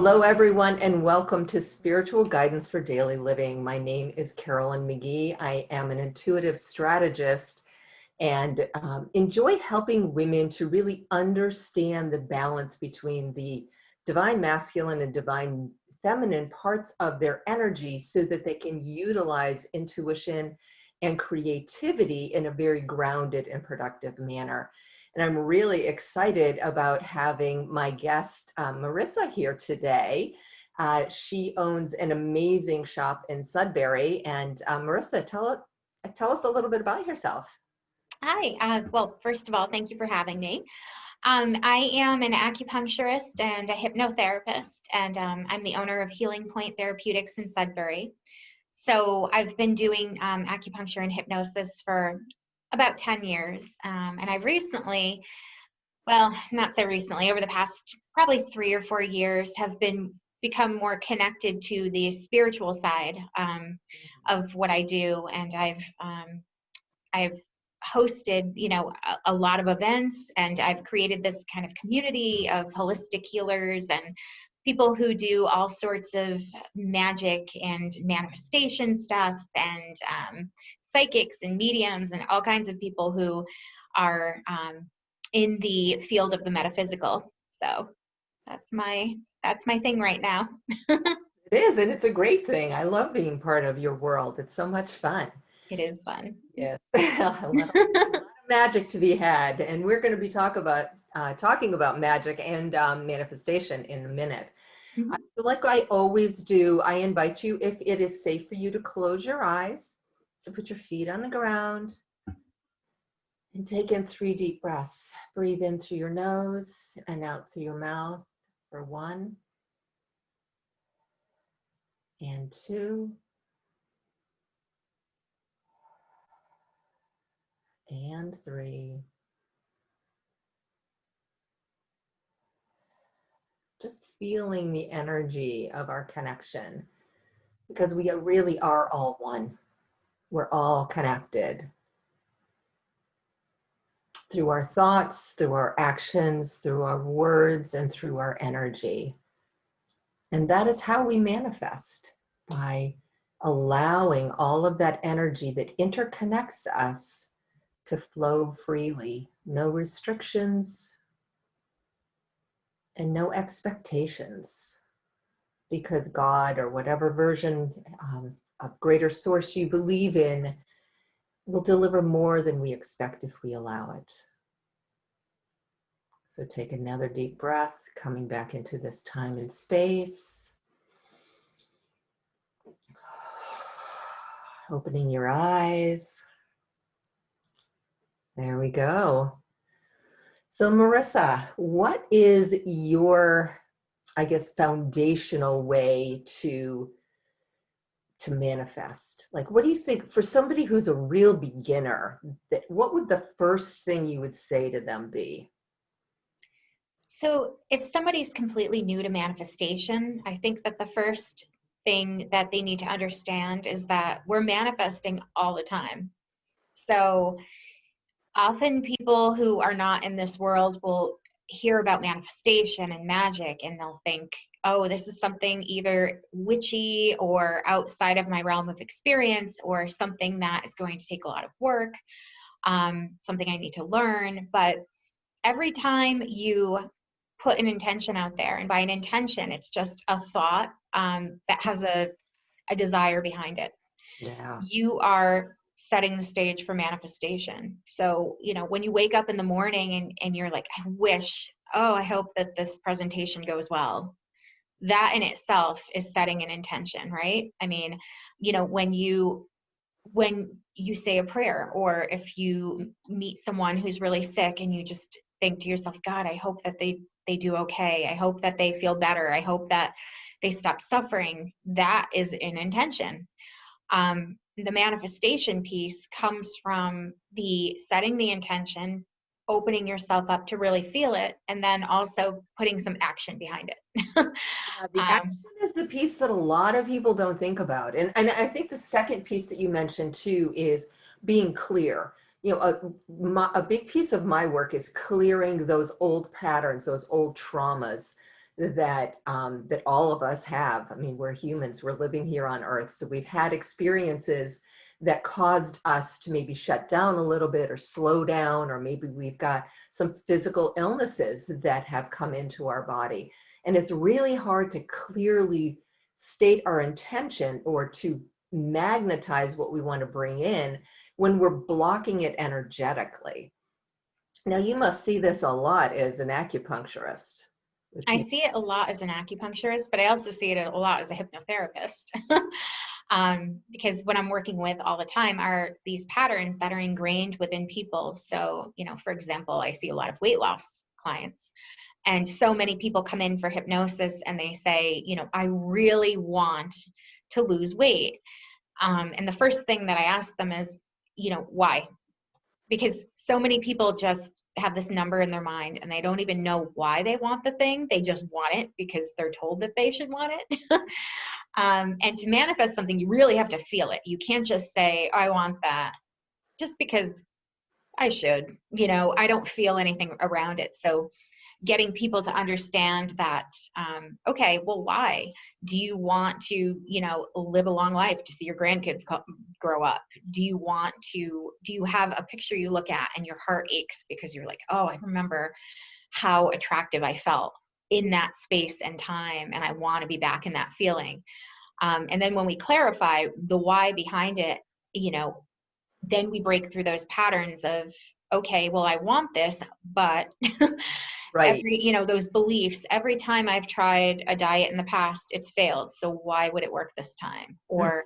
Hello, everyone, and welcome to Spiritual Guidance for Daily Living. My name is Carolyn McGee. I am an intuitive strategist and enjoy helping women to really understand the balance between the divine masculine and divine feminine parts of their energy so that they can utilize intuition and creativity in a very grounded and productive manner. And I'm really excited about having my guest, Marisa, here today. She owns an amazing shop in Sudbury. And Marisa, tell us a little bit about yourself. Hi. Well, first of all, thank you for having me. I am an acupuncturist and a hypnotherapist, and I'm the owner of Healing Point Therapeutics in Sudbury. So I've been doing acupuncture and hypnosis for about 10 years. And I've recently, well, not so recently, over the past probably 3 or 4 years, have become more connected to the spiritual side of what I do. And I've hosted, a lot of events, and I've created this kind of community of holistic healers and people who do all sorts of magic and manifestation stuff, and psychics and mediums and all kinds of people who are in the field of the metaphysical. So that's my thing right now. It is, and it's a great thing. I love being part of your world. It's so much fun. It is fun. Yes, a lot of magic to be had, and we're going to be talking about magic and manifestation in a minute. Mm-hmm. So like I always do, I invite you, if it is safe for you, to close your eyes, to put your feet on the ground, and take in 3 deep breaths. Breathe in through your nose and out through your mouth for 1 and 2 and 3. Just feeling the energy of our connection, because we really are all one. We're all connected through our thoughts, through our actions, through our words, and through our energy. And that is how we manifest, by allowing all of that energy that interconnects us to flow freely. No restrictions and no expectations, because God, or whatever version of greater source you believe in, will deliver more than we expect if we allow it. So take another deep breath, coming back into this time and space. Opening your eyes. There we go. So Marisa, what is your, I guess, foundational way to manifest? Like, what do you think, for somebody who's a real beginner, what would the first thing you would say to them be? So if somebody's completely new to manifestation, I think that the first thing that they need to understand is that we're manifesting all the time. So often people who are not in this world will hear about manifestation and magic, and they'll think, oh, this is something either witchy or outside of my realm of experience, or something that is going to take a lot of work, something I need to learn. But every time you put an intention out there, and by an intention, it's just a thought that has a desire behind it. Yeah. You are setting the stage for manifestation. So, when you wake up in the morning and you're like, I hope that this presentation goes well. That in itself is setting an intention, right? I mean, when you say a prayer, or if you meet someone who's really sick and you just think to yourself, God, I hope that they do okay. I hope that they feel better. I hope that they stop suffering. That is an intention. The manifestation piece comes from the setting the intention, opening yourself up to really feel it, and then also putting some action behind it. The action is the piece that a lot of people don't think about. And I think the second piece that you mentioned too is being clear. A big piece of my work is clearing those old patterns, those old traumas, that that all of us have. I mean, we're humans, we're living here on Earth, so we've had experiences that caused us to maybe shut down a little bit or slow down, or maybe we've got some physical illnesses that have come into our body. And it's really hard to clearly state our intention or to magnetize what we want to bring in when we're blocking it energetically. Now, you must see this a lot as an acupuncturist with I people. see it a lot as an acupuncturist, but I also see it a lot as a hypnotherapist. Because what I'm working with all the time are these patterns that are ingrained within people. So, for example, I see a lot of weight loss clients, and so many people come in for hypnosis and they say, I really want to lose weight. And the first thing that I ask them is, why? Because so many people just have this number in their mind and they don't even know why they want the thing. They just want it because they're told that they should want it. And to manifest something, you really have to feel it. You can't just say, I want that just because I should, I don't feel anything around it. So getting people to understand that, okay, well, why? Do you want to, live a long life to see your grandkids grow up? Do you have a picture you look at and your heart aches because you're like, oh, I remember how attractive I felt in that space and time, and I want to be back in that feeling. And then when we clarify the why behind it, then we break through those patterns of, okay, well, I want this, but Right. those beliefs, every time I've tried a diet in the past, it's failed. So why would it work this time? Or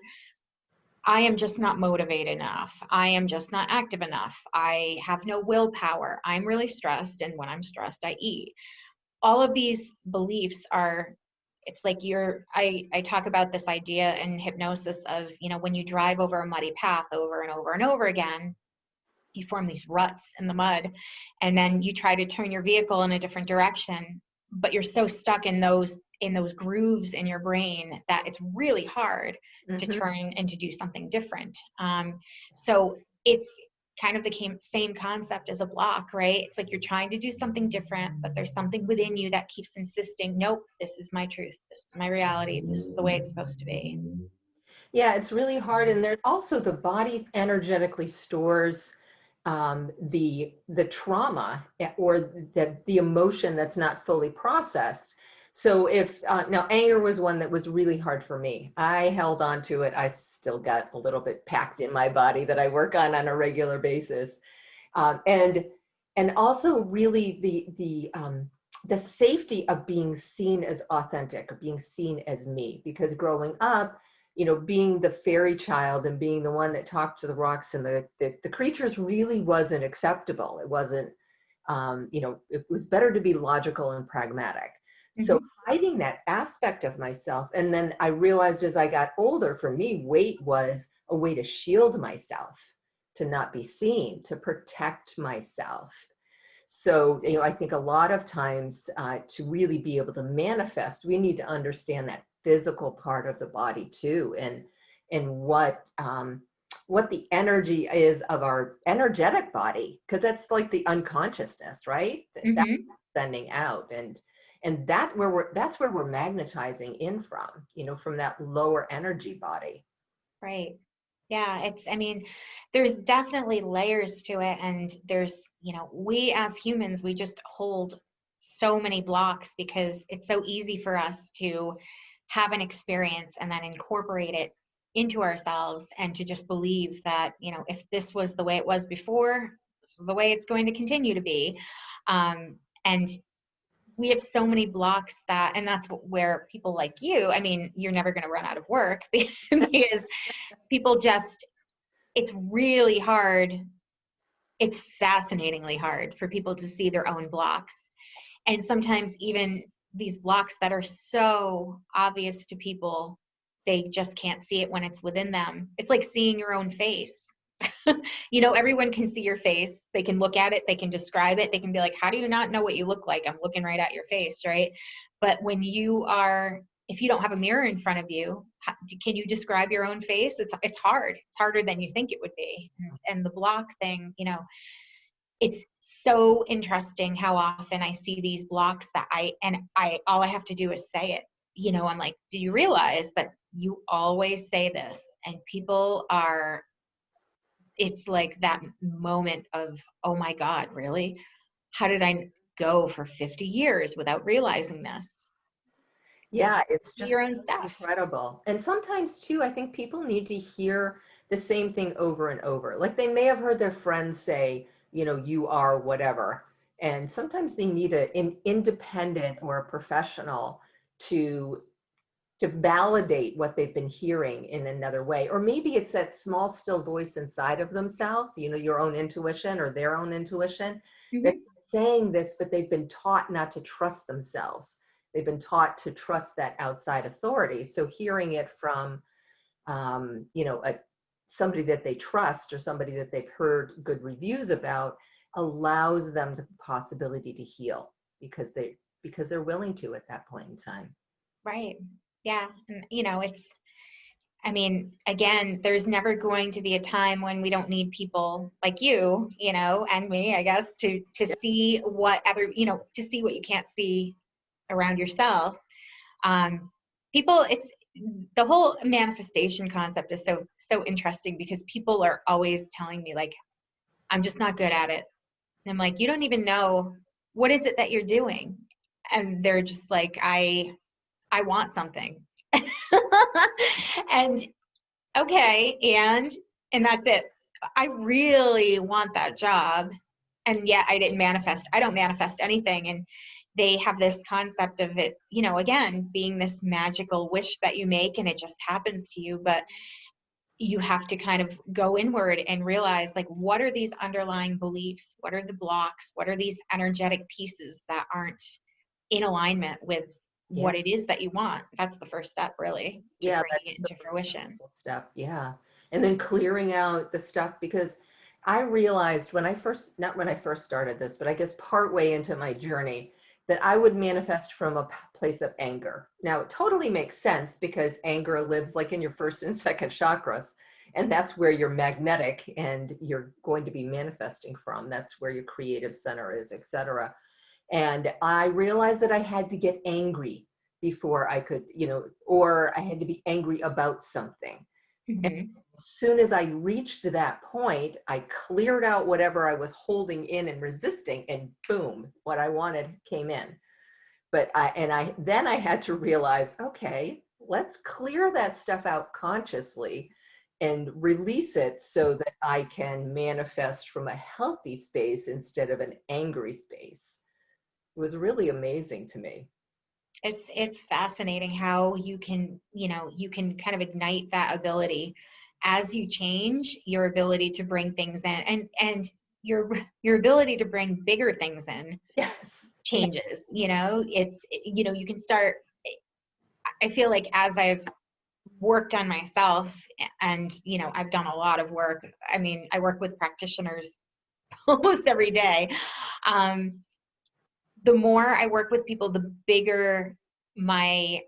I am just not motivated enough. I am just not active enough. I have no willpower. I'm really stressed. And when I'm stressed, I eat. All of these beliefs are, it's like I talk about this idea in hypnosis of, when you drive over a muddy path over and over and over again, you form these ruts in the mud, and then you try to turn your vehicle in a different direction, but you're so stuck in those grooves in your brain that it's really hard to turn and to do something different. So it's kind of the same concept as a block, right? It's like you're trying to do something different, but there's something within you that keeps insisting, nope, this is my truth. This is my reality. This is the way it's supposed to be. Yeah, it's really hard. And there also the body energetically stores the trauma or the emotion that's not fully processed. So if now anger was one that was really hard for me. I held on to it. I still got a little bit packed in my body that I work on a regular basis. And also really the safety of being seen as authentic, or being seen as me, because growing up, being the fairy child and being the one that talked to the rocks and the creatures really wasn't acceptable. It wasn't, it was better to be logical and pragmatic. So hiding that aspect of myself. And then I realized as I got older, for me, weight was a way to shield myself, to not be seen, to protect myself. So, I think a lot of times to really be able to manifest, we need to understand that physical part of the body too, and what the energy is of our energetic body, because that's like the unconsciousness, right? That's sending out, and that's where we're magnetizing in from, from that lower energy body. Right. Yeah, there's definitely layers to it. And there's, we as humans, we just hold so many blocks because it's so easy for us to have an experience and then incorporate it into ourselves and to just believe that, if this was the way it was before, this is the way it's going to continue to be. And we have so many blocks and that's where people like you, you're never going to run out of work because people it's really hard. It's fascinatingly hard for people to see their own blocks. And sometimes even these blocks that are so obvious to people, they just can't see it when it's within them. It's like seeing your own face. Everyone can see your face. They can look at it. They can describe it. They can be like, how do you not know what you look like? I'm looking right at your face, right? But if you don't have a mirror in front of you, can you describe your own face? It's hard. It's harder than you think it would be. And the block thing, it's so interesting how often I see these blocks that all I have to do is say it. You know, I'm like, do you realize that you always say this? And people are, it's like that moment of, oh my God, really? How did I go for 50 years without realizing this? Yeah, it's Do your just own so stuff. incredible. And sometimes too, I think people need to hear the same thing over and over. Like they may have heard their friends say, you are whatever. And sometimes they need an independent or a professional to validate what they've been hearing in another way. Or maybe it's that small, still voice inside of themselves, your own intuition or their own intuition that's Hmm. saying this, but they've been taught not to trust themselves. They've been taught to trust that outside authority. So hearing it from, somebody that they trust or somebody that they've heard good reviews about allows them the possibility to heal because they're willing to at that point in time. Right. Yeah. And, I mean, again, there's never going to be a time when we don't need people like you, and me, I guess, to see what other, to see what you can't see around yourself. People, it's the whole manifestation concept is so interesting because people are always telling me like, I'm just not good at it. And I'm like, you don't even know what is it that you're doing. And they're just like, I want something. And okay, and that's it. I really want that job. And yet I don't manifest anything. And they have this concept of it, again, being this magical wish that you make and it just happens to you. But you have to kind of go inward and realize like, what are these underlying beliefs? What are the blocks? What are these energetic pieces that aren't in alignment with Yeah. what it is that you want? That's the first step, really, to Yeah, bringing that's it the into most fruition. difficult step. Yeah. And then clearing out the stuff because I realized not when I first started this, but I guess partway into my journey, that I would manifest from a place of anger. Now, it totally makes sense because anger lives like in your first and second chakras. And that's where you're magnetic and you're going to be manifesting from. That's where your creative center is, etc. And I realized that I had to get angry before I could, or I had to be angry about something. And Hmm. as soon as I reached that point, I cleared out whatever I was holding in and resisting, and boom, what I wanted came in. But then I had to realize, okay, let's clear that stuff out consciously and release it so that I can manifest from a healthy space instead of an angry space. It was really amazing to me. It's fascinating how you can kind of ignite that ability as you change your ability to bring things in, and your ability to bring bigger things in Yes. Yeah. changes. You can start. I feel like as I've worked on myself, and I've done a lot of work. I mean, I work with practitioners almost every day. Um, the more I work with people, the bigger my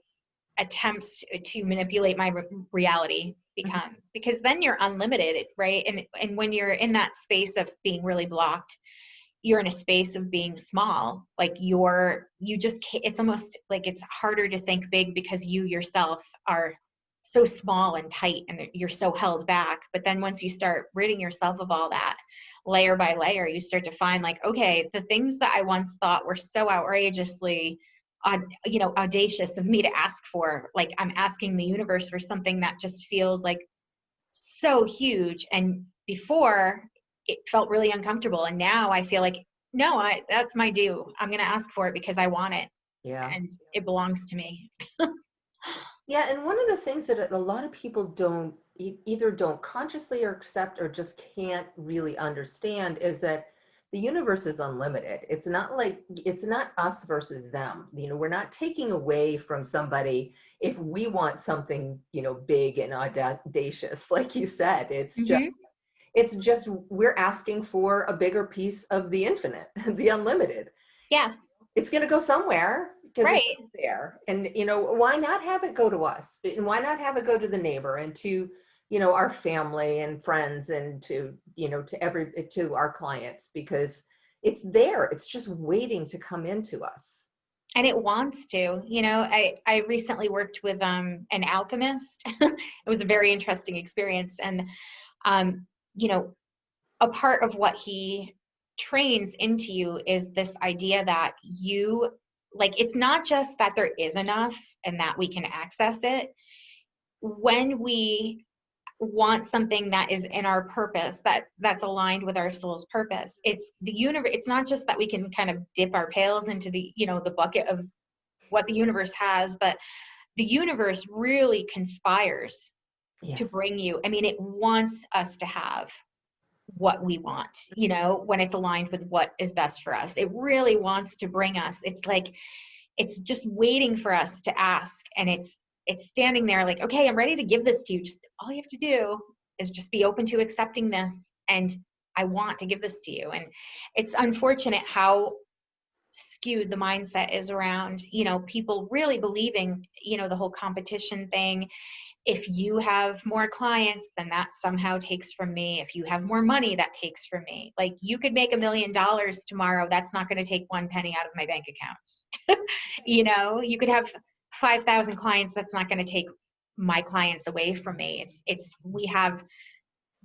attempts to manipulate my reality become, because then you're unlimited, right? And when you're in that space of being really blocked, you're in a space of being small. Like you just can't, it's almost like it's harder to think big because you yourself are so small and tight and you're so held back. But then once you start ridding yourself of all that layer by layer, you start to find like, okay, the things that I once thought were so outrageously audacious of me to ask for, like I'm asking the universe for something that just feels like so huge. And before it felt really uncomfortable. And now I feel like, no, that's my due. I'm going to ask for it because I want it Yeah. and it belongs to me. Yeah. And one of the things that a lot of people either don't consciously or accept or just can't really understand is that the universe is unlimited. It's not us versus them. We're not taking away from somebody if we want something, big and audacious, like you said. Mm-hmm. It's just we're asking for a bigger piece of the infinite, the unlimited. Yeah. It's going to go somewhere because it's Right. there. And, why not have it go to us? And why not have it go to the neighbor and to our family and friends, and to our clients, because it's there. It's just waiting to come into us. And it wants to. I recently worked with an alchemist. It was a very interesting experience. And, um, you know, a part of what he trains into you is this idea that it's not just that there is enough and that we can access it. When we want something that is in our purpose, that's aligned with our soul's purpose, it's the universe. It's not just that we can kind of dip our pails into the bucket of what the universe has, but the universe really conspires to Yes. bring you. I mean, it wants us to have what we want, when it's aligned with what is best for us. It really wants to bring us. It's like, it's just waiting for us to ask. And it's standing there like, okay, I'm ready to give this to you. Just all you have to do is just be open to accepting this. And I want to give this to you. And it's unfortunate how skewed the mindset is around, people really believing, the whole competition thing. If you have more clients, then that somehow takes from me. If you have more money, that takes from me. Like, you could make $1 million tomorrow. That's not going to take 1 penny out of my bank accounts. You could have 5,000 clients. That's not going to take my clients away from me.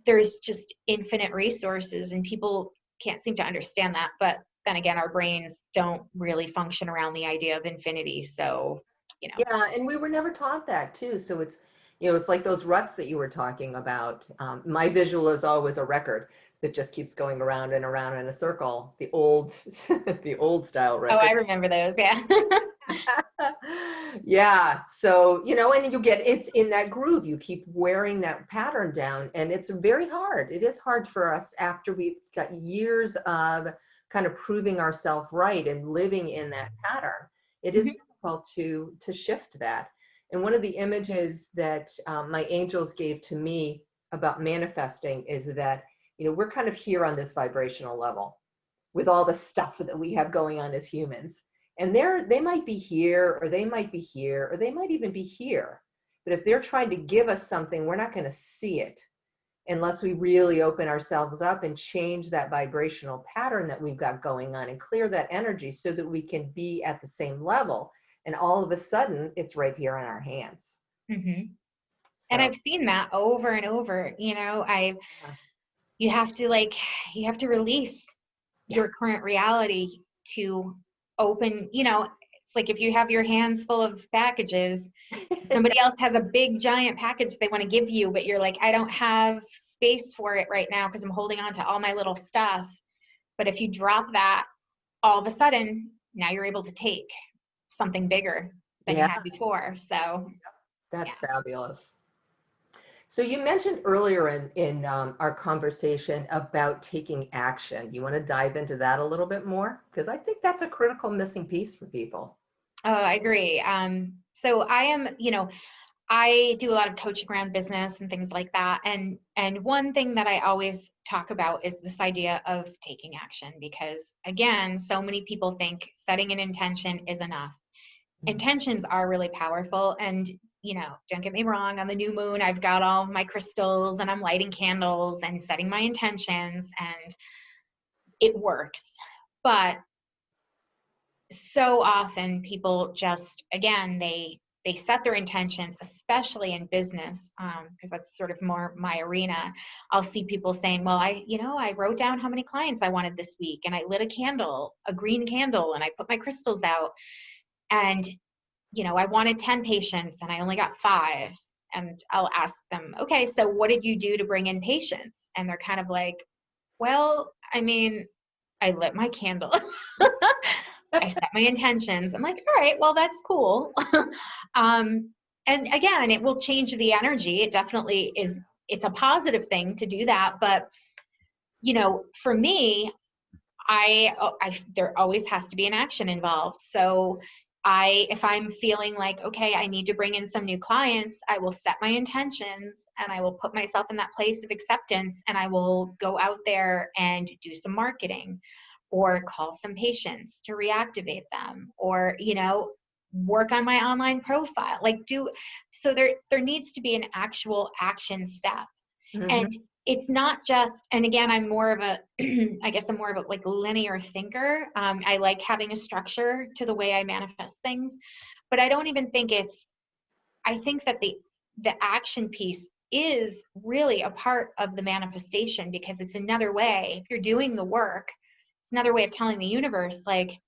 There's just infinite resources, and people can't seem to understand that. But then again, our brains don't really function around the idea of infinity. So, Yeah, and we were never taught that too. So it's like those ruts that you were talking about. My visual is always a record that just keeps going around and around in a circle. The old, the old style Oh, I record. remember those. Yeah. Yeah. So, and it's in that groove. You keep wearing that pattern down, and it's very hard. It is hard for us after we've got years of kind of proving ourselves right and living in that pattern. It is difficult to shift that. And one of the images that my angels gave to me about manifesting is that, we're kind of here on this vibrational level with all the stuff that we have going on as humans. And they might be here, or they might be here, or they might even be here. But if they're trying to give us something, we're not going to see it unless we really open ourselves up and change that vibrational pattern that we've got going on and clear that energy so that we can be at the same level. And all of a sudden, it's right here in our hands. Mm-hmm. So, And I've seen that over and over. You have to release your current reality to open, it's like if you have your hands full of packages, somebody else has a big giant package they want to give you, but you're like, I don't have space for it right now because I'm holding on to all my little stuff. But if you drop that, all of a sudden, now you're able to take something bigger than you had before. So that's fabulous. So you mentioned earlier in our conversation about taking action. You want to dive into that a little bit more? Because I think that's a critical missing piece for people. Oh, I agree. So I do a lot of coaching around business and things like that. And one thing that I always talk about is this idea of taking action, because again, so many people think setting an intention is enough. Intentions are really powerful. And, don't get me wrong, on the new moon, I've got all of my crystals and I'm lighting candles and setting my intentions, and it works. But so often people just, again, they set their intentions, especially in business, because that's sort of more my arena. I'll see people saying, well, I wrote down how many clients I wanted this week, and I lit a green candle, and I put my crystals out, and I wanted 10 patients and I only got 5. And I'll ask them, okay, so what did you do to bring in patients? And they're kind of like, well, I mean, I lit my candle. I set my intentions. I'm like, all right, well, that's cool. And again, it will change the energy. It definitely is. It's a positive thing to do that. But, for me, there always has to be an action involved. So if I'm feeling like, okay, I need to bring in some new clients, I will set my intentions and I will put myself in that place of acceptance, and I will go out there and do some marketing or call some patients to reactivate them, or, work on my online profile, like so there needs to be an actual action step. And it's not just, and again, I'm more of a, I guess I'm more of a like linear thinker. I like having a structure to the way I manifest things, but I don't even think I think that the action piece is really a part of the manifestation, because it's another way, if you're doing the work, it's another way of telling the universe, like,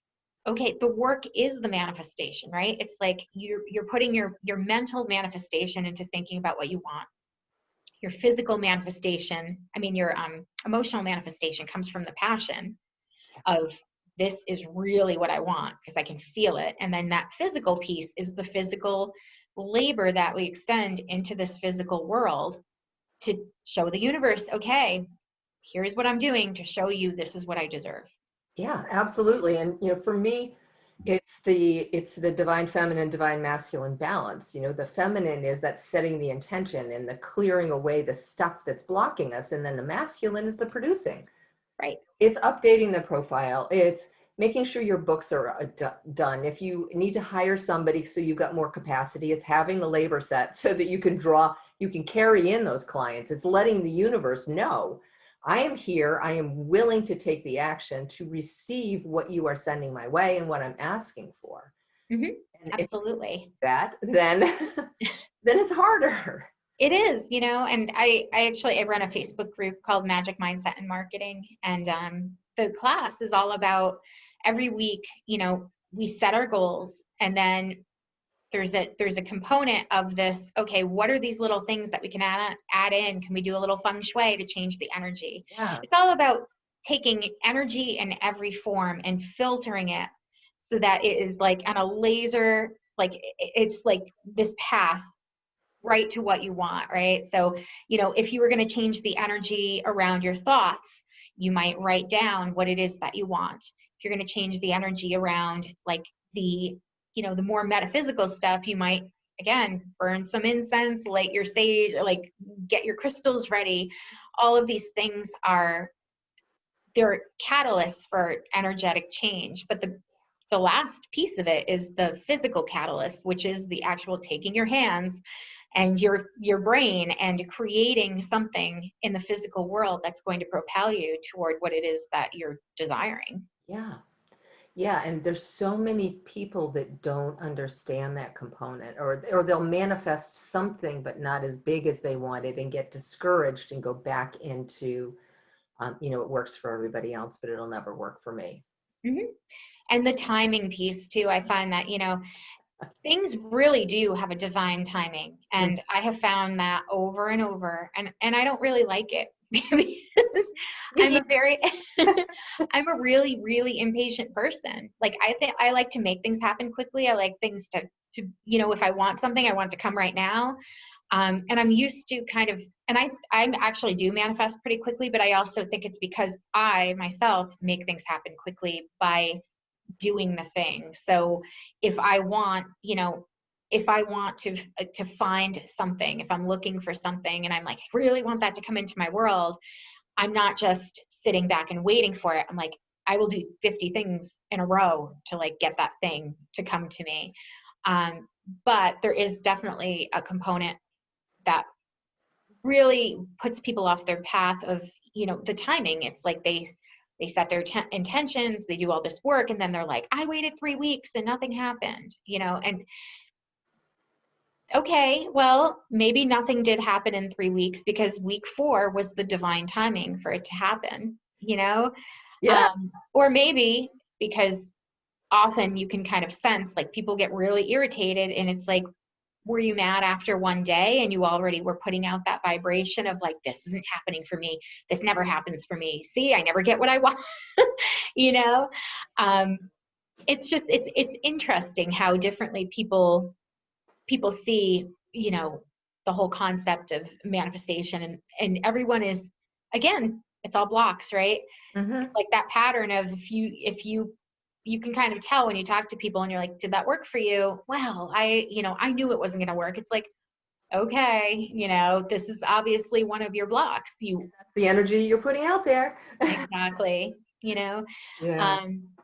okay, the work is the manifestation, right? It's like you're putting your mental manifestation into thinking about what you want. Your physical manifestation, I mean, your emotional manifestation comes from the passion of, this is really what I want because I can feel it. And then that physical piece is the physical labor that we extend into this physical world to show the universe, okay, here's what I'm doing to show you this is what I deserve. Yeah, absolutely. And, for me, it's the divine feminine, divine masculine balance. The feminine is that setting the intention and the clearing away the stuff that's blocking us. And then the masculine is the producing. Right. It's updating the profile. It's making sure your books are done. If you need to hire somebody so you've got more capacity, it's having the labor set so that you can carry in those clients. It's letting the universe know, I am here. I am willing to take the action to receive what you are sending my way and what I'm asking for. Mm-hmm. And Absolutely. then it's harder. It is, and I run a Facebook group called Magic Mindset and Marketing. And the class is all about, every week, we set our goals, and then there's a component of this, okay, what are these little things that we can add in? Can we do a little feng shui to change the energy? Yeah. It's all about taking energy in every form and filtering it so that it is like on a laser, like it's like this path right to what you want, right? So, if you were going to change the energy around your thoughts, you might write down what it is that you want. If you're going to change the energy around like the more metaphysical stuff, you might, again, burn some incense, light your sage, like get your crystals ready. All of these things they're catalysts for energetic change. But the last piece of it is the physical catalyst, which is the actual taking your hands and your brain and creating something in the physical world that's going to propel you toward what it is that you're desiring. Yeah. Yeah, and there's so many people that don't understand that component, or they'll manifest something but not as big as they wanted and get discouraged and go back into, it works for everybody else, but it'll never work for me. Mm-hmm. And the timing piece too, I find that, things really do have a divine timing. And I have found that over and over, and I don't really like it because I'm a really, really impatient person. Like, I think I like to make things happen quickly. I like things to if I want something, I want it to come right now. And I'm used to and I actually do manifest pretty quickly, but I also think it's because I myself make things happen quickly by doing the thing. So if I want, to find something, if I'm looking for something and I'm like, I really want that to come into my world, I'm not just sitting back and waiting for it. I'm like, I will do 50 things in a row to like get that thing to come to me. But there is definitely a component that really puts people off their path of, the timing. It's like they set their intentions, they do all this work, and then they're like, I waited 3 weeks and nothing happened, and okay, well, maybe nothing did happen in 3 weeks because week 4 was the divine timing for it to happen, Yeah. Or maybe because often you can kind of sense, like, people get really irritated and it's like, were you mad after one day and you already were putting out that vibration of like, this isn't happening for me. This never happens for me. See, I never get what I want, It's just, it's interesting how differently people see, the whole concept of manifestation, and everyone is, again, it's all blocks, right? Mm-hmm. Like that pattern of if you can kind of tell when you talk to people and you're like, did that work for you? Well, I knew it wasn't going to work. It's like, okay, this is obviously one of your blocks. That's the energy you're putting out there. Exactly, Yeah.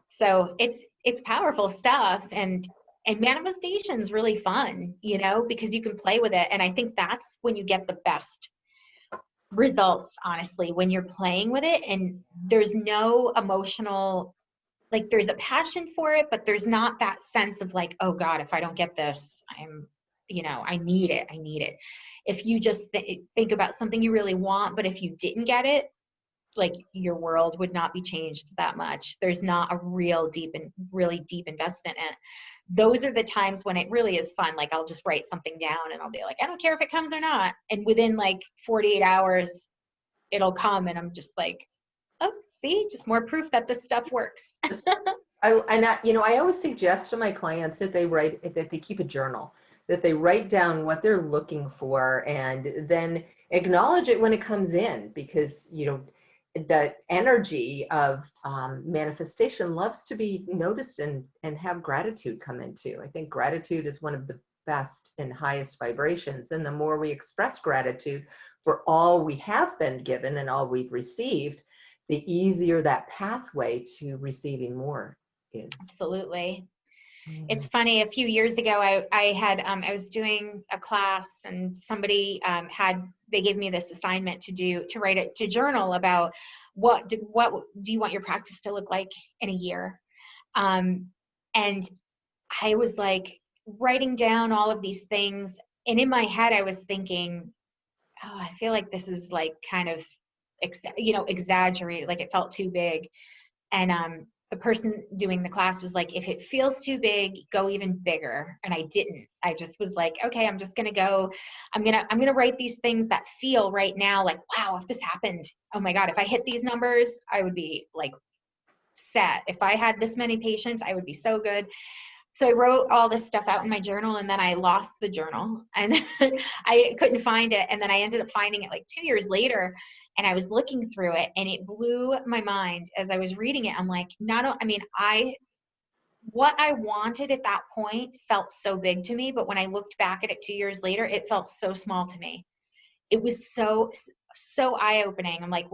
so it's powerful stuff. And And manifestation is really fun, you know, because you can play with it. And I think that's when you get the best results, honestly, when you're playing with it and there's no emotional, like there's a passion for it, but there's not that sense of like, oh God, if I don't get this, I need it. I need it. If you just think about something you really want, but if you didn't get it, like your world would not be changed that much. There's not a really deep investment in it. Those are the times when it really is fun. Like I'll just write something down and I'll be like, I don't care if it comes or not. And within like 48 hours, it'll come. And I'm just like, oh, see, just more proof that this stuff works. I always suggest to my clients that they keep a journal, that they write down what they're looking for and then acknowledge it when it comes in, because, the energy of manifestation loves to be noticed and have gratitude come into. I think gratitude is one of the best and highest vibrations. And the more we express gratitude for all we have been given and all we've received, the easier that pathway to receiving more is. Absolutely. It's funny, a few years ago, I was doing a class and somebody they gave me this assignment to journal about what do you want your practice to look like in a year? And I was like writing down all of these things. And in my head, I was thinking, oh, I feel like this is like kind of, exaggerated, like it felt too big. And the person doing the class was like, if it feels too big, go even bigger. And I didn't. I just was like, okay, I'm just going to go. I'm going to write these things that feel right now like, wow, if this happened, oh my God, if I hit these numbers, I would be like set. If I had this many patients, I would be so good. So I wrote all this stuff out in my journal and then I lost the journal and I couldn't find it. And then I ended up finding it like 2 years later and I was looking through it and it blew my mind as I was reading it. I'm like, what I wanted at that point felt so big to me. But when I looked back at it 2 years later, it felt so small to me. It was so eye-opening. I'm like,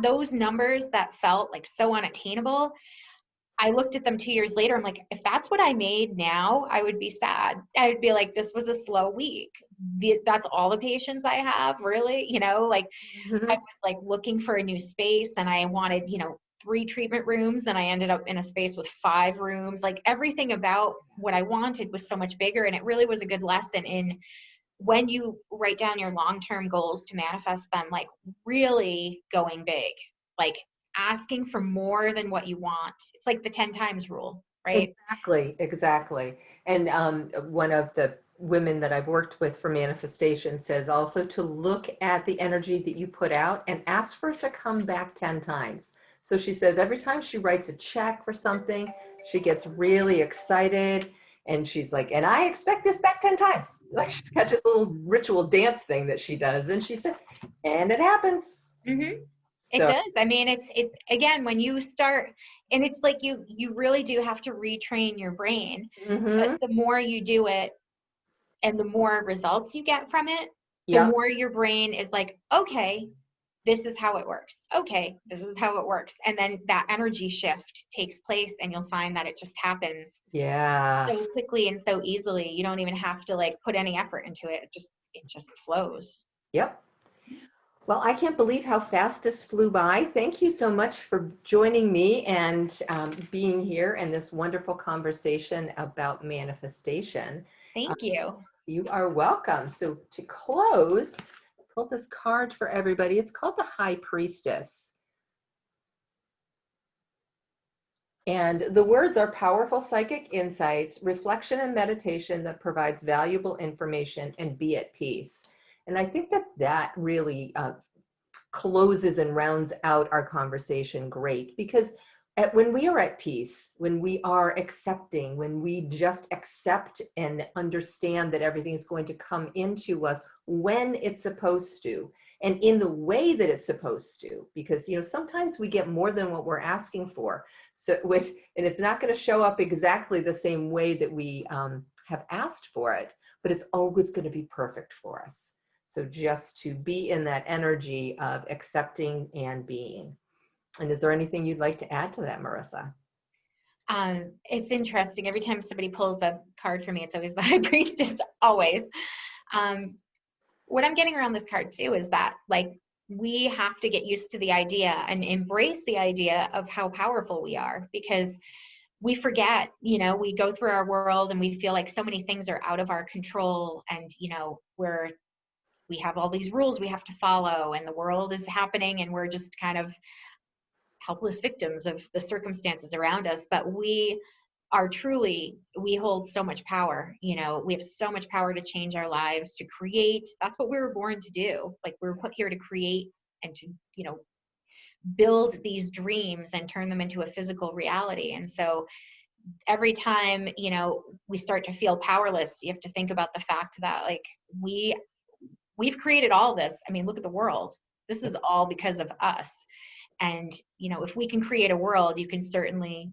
those numbers that felt like so unattainable, I looked at them 2 years later. I'm like, if that's what I made now, I would be sad. I would be like, this was a slow week. That's all the patients I have, really. Mm-hmm. I was like looking for a new space and I wanted, 3 treatment rooms and I ended up in a space with 5 rooms. Like everything about what I wanted was so much bigger. And it really was a good lesson in when you write down your long-term goals to manifest them, like really going big, like asking for more than what you want. It's like the 10 times rule, right? Exactly. And one of the women that I've worked with for manifestation says also to look at the energy that you put out and ask for it to come back 10 times. So she says every time she writes a check for something, she gets really excited and she's like, and I expect this back 10 times. Like she's got this little ritual dance thing that she does. And she said, and it happens. Mm-hmm. So, It does. I mean, it's again, when you start, and it's like you really do have to retrain your brain. mm-hmm. But the more you do it and the more results you get from it, the Yep. more your brain is like, okay, this is how it works. Okay, this is how it works. And then that energy shift takes place and you'll find that it just happens Yeah. so quickly and so easily. You don't even have to like put any effort into it. It just flows. Yep. Well, I can't believe how fast this flew by. Thank you so much for joining me and being here in this wonderful conversation about manifestation. Thank you. You are welcome. So to close, I pulled this card for everybody. It's called the High Priestess. And the words are powerful psychic insights, reflection and meditation that provides valuable information, and be at peace. And I think that really closes and rounds out our conversation great, because when we are at peace, when we are accepting, when we just accept and understand that everything is going to come into us when it's supposed to and in the way that it's supposed to, because sometimes we get more than what we're asking for, and it's not going to show up exactly the same way that we have asked for it, but it's always going to be perfect for us. So just to be in that energy of accepting and being. And is there anything you'd like to add to that, Marisa? It's interesting. Every time somebody pulls a card for me, it's always the High Priestess, always. Um, what I'm getting around this card too is that, like, we have to get used to the idea and embrace the idea of how powerful we are, because we forget, we go through our world and we feel like so many things are out of our control, and, we have all these rules we have to follow, and the world is happening and we're just kind of helpless victims of the circumstances around us. But we hold so much power. We have so much power to change our lives, to create. That's what we were born to do. Like, we were put here to create and to, build these dreams and turn them into a physical reality. And so every time, we start to feel powerless, you have to think about the fact that, like, we've created all this. I mean, look at the world. This is all because of us. And, if we can create a world, you can certainly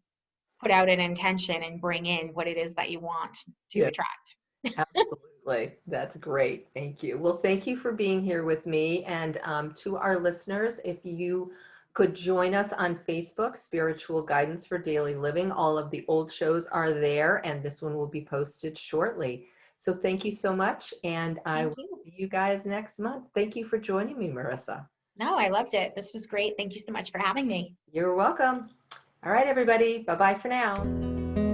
put out an intention and bring in what it is that you want to attract. Absolutely. That's great. Thank you. Well, thank you for being here with me. And to our listeners, if you could join us on Facebook, Spiritual Guidance for Daily Living. All of the old shows are there, and this one will be posted shortly. So thank you so much. And I will see you guys next month. Thank you for joining me, Marisa. No, I loved it. This was great. Thank you so much for having me. You're welcome. All right, everybody. Bye-bye for now.